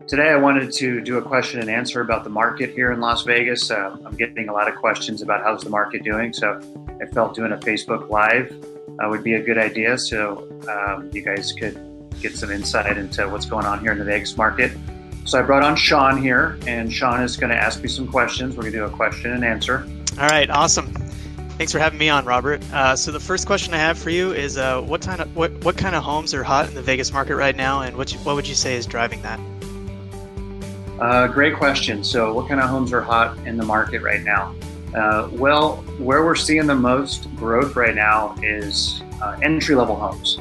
Today I wanted to do a question and answer about the market here in Las Vegas. I'm getting a lot of questions about how's the market doing, so I felt doing a Facebook Live would be a good idea so you guys could get some insight into what's going on here in the Vegas market. So I brought on Sean here, and Sean is going to ask me some questions. We're going to do a question and answer. All right, awesome. Thanks for having me on, Robert. So the first question I have for you is what kind of homes are hot in the Vegas market right now, and what would you say is driving that? Great question. So what kind of homes are hot in the market right now? Well, where we're seeing the most growth right now is entry-level homes.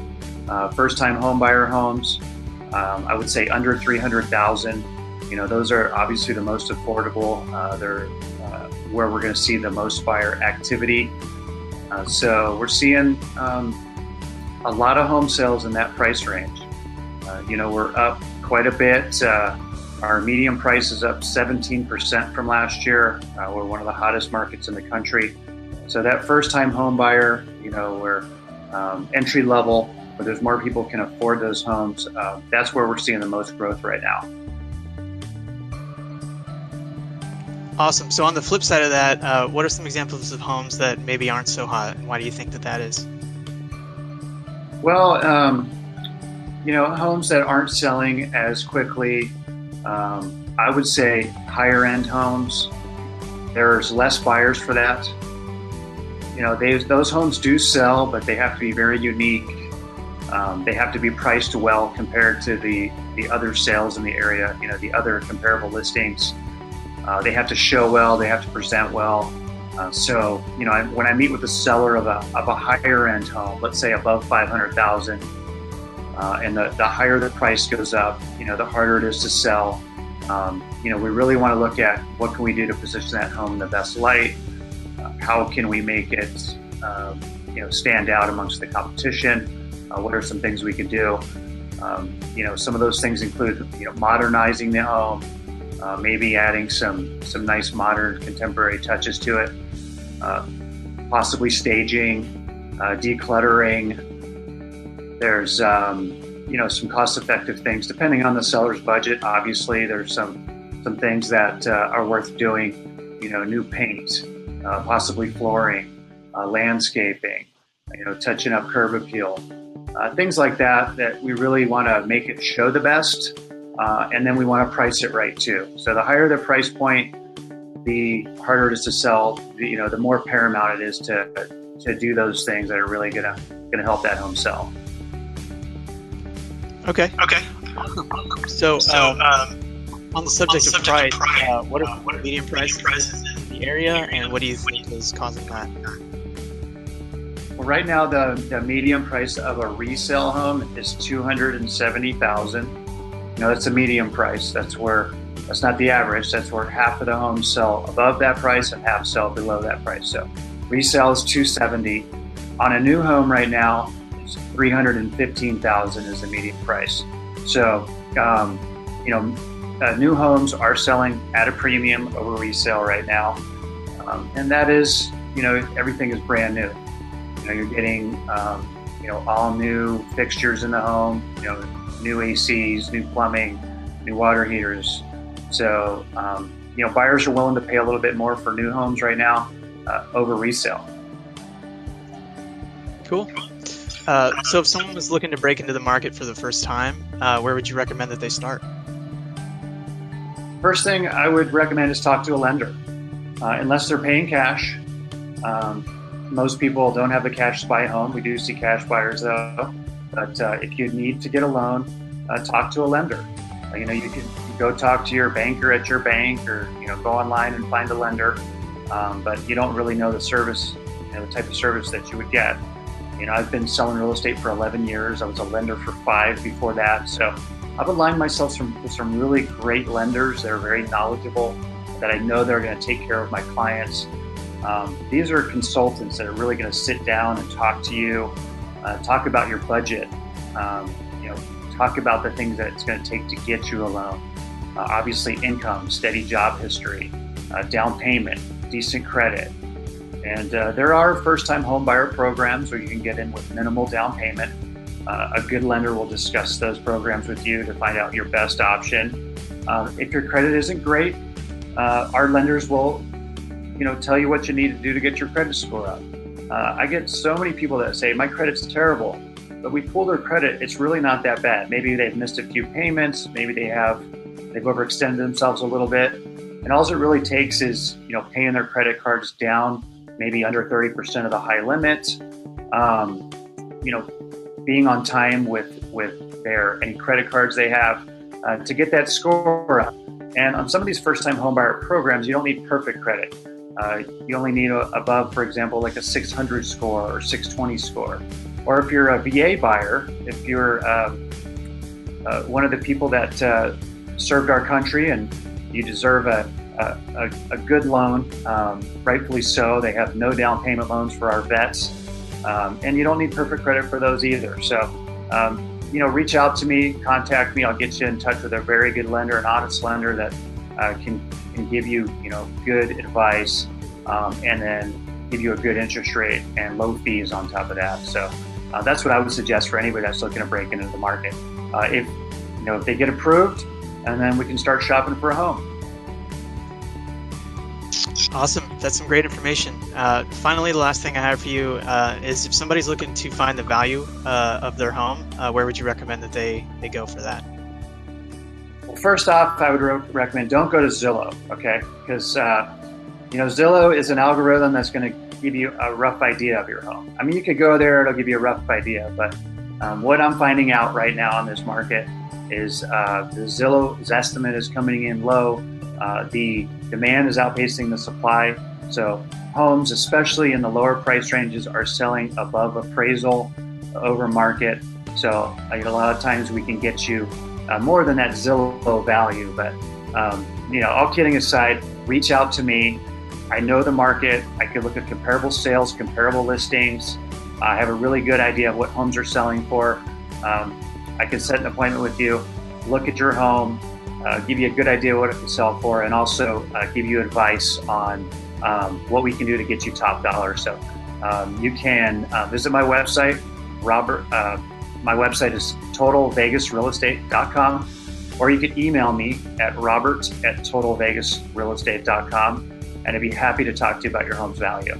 First-time home buyer homes, I would say under 300,000. You know, those are obviously the most affordable. They're where we're going to see the most buyer activity. So we're seeing a lot of home sales in that price range. We're up quite a bit. Our median price is up 17% from last year. We're one of the hottest markets in the country. So that first-time home buyer, we're entry level, where there's more people can afford those homes. That's where we're seeing the most growth right now. Awesome. So on the flip side of that, what are some examples of homes that maybe aren't so hot, and why do you think that is? Well, homes that aren't selling as quickly, I would say higher end homes. There's less buyers for that. Those homes do sell, but they have to be very unique. They have to be priced well compared to the other sales in the area, the other comparable listings. They have to show well, they have to present well. When I meet with the seller of a higher end home, let's say above 500,000, and the higher the price goes up, the harder it is to sell. We really want to look at what can we do to position that home in the best light. How can we make it, stand out amongst the competition? What are some things we can do? Some of those things include, modernizing the home, maybe adding some nice modern contemporary touches to it, possibly staging, decluttering. There's, some cost-effective things depending on the seller's budget. Obviously, there's some things that are worth doing. New paint, possibly flooring, landscaping, touching up curb appeal, things like that we really want to make it show the best. And then we want to price it right too. So the higher the price point, the harder it is to sell. The more paramount it is to do those things that are really gonna help that home sell. Okay. So on the subject of price, what are the median prices in the area, and what do you think is causing that? Well, right now the median price of a resale home is $270,000. That's a median price. That's not the average. That's where half of the homes sell above that price and half sell below that price. So resale is $270,000. On a new home right now, it's $315,000 is the median price. So, new homes are selling at a premium over resale right now. And that is, everything is brand new. You're getting, all new fixtures in the home, new ACs, new plumbing, new water heaters. So, buyers are willing to pay a little bit more for new homes right now over resale. Cool. So if someone was looking to break into the market for the first time, where would you recommend that they start? First thing I would recommend is talk to a lender. Unless they're paying cash. Most people don't have the cash to buy a home. We do see cash buyers though. But if you need to get a loan, talk to a lender. You can go talk to your banker at your bank, or go online and find a lender. But you don't really know the service, the type of service that you would get. I've been selling real estate for 11 years. I was a lender for 5 before that. So I've aligned myself with some really great lenders that are very knowledgeable, that I know they're going to take care of my clients. These are consultants that are really going to sit down and talk to you, talk about your budget, talk about the things that it's going to take to get you a loan. Obviously income, steady job history, down payment, decent credit. And there are first-time home buyer programs where you can get in with minimal down payment. A good lender will discuss those programs with you to find out your best option. If your credit isn't great, our lenders will, tell you what you need to do to get your credit score up. I get so many people that say, my credit's terrible, but we pull their credit, it's really not that bad. Maybe they've missed a few payments, maybe they've overextended themselves a little bit. And all it really takes is, paying their credit cards down, maybe under 30% of the high limit, being on time with any credit cards they have to get that score up. And on some of these first-time homebuyer programs, you don't need perfect credit. You only need above, for example, like a 600 score or 620 score. Or if you're a VA buyer, if you're one of the people that served our country and you deserve a good loan, rightfully so. They have no down payment loans for our vets. And you don't need perfect credit for those either. So, reach out to me, contact me. I'll get you in touch with a very good lender, an honest lender that can give you, good advice and then give you a good interest rate and low fees on top of that. So that's what I would suggest for anybody that's looking to break into the market. If they get approved, and then we can start shopping for a home. Awesome. That's some great information. Finally, the last thing I have for you is if somebody's looking to find the value of their home, where would you recommend that they go for that? Well, first off, I would recommend don't go to Zillow, okay? Because, Zillow is an algorithm that's going to give you a rough idea of your home. I mean, you could go there, it'll give you a rough idea, but what I'm finding out right now in this market is the Zillow's estimate is coming in low. The demand is outpacing the supply. So homes, especially in the lower price ranges, are selling above appraisal, over market. So a lot of times we can get you more than that Zillow value. But, all kidding aside, reach out to me. I know the market. I could look at comparable sales, comparable listings. I have a really good idea of what homes are selling for. I can set an appointment with you, look at your home, give you a good idea what it can sell for, and also give you advice on what we can do to get you top dollar. So you can visit my website, Robert. My website is totalvegasrealestate.com, or you can email me at robert@totalvegasrealestate.com, and I'd be happy to talk to you about your home's value.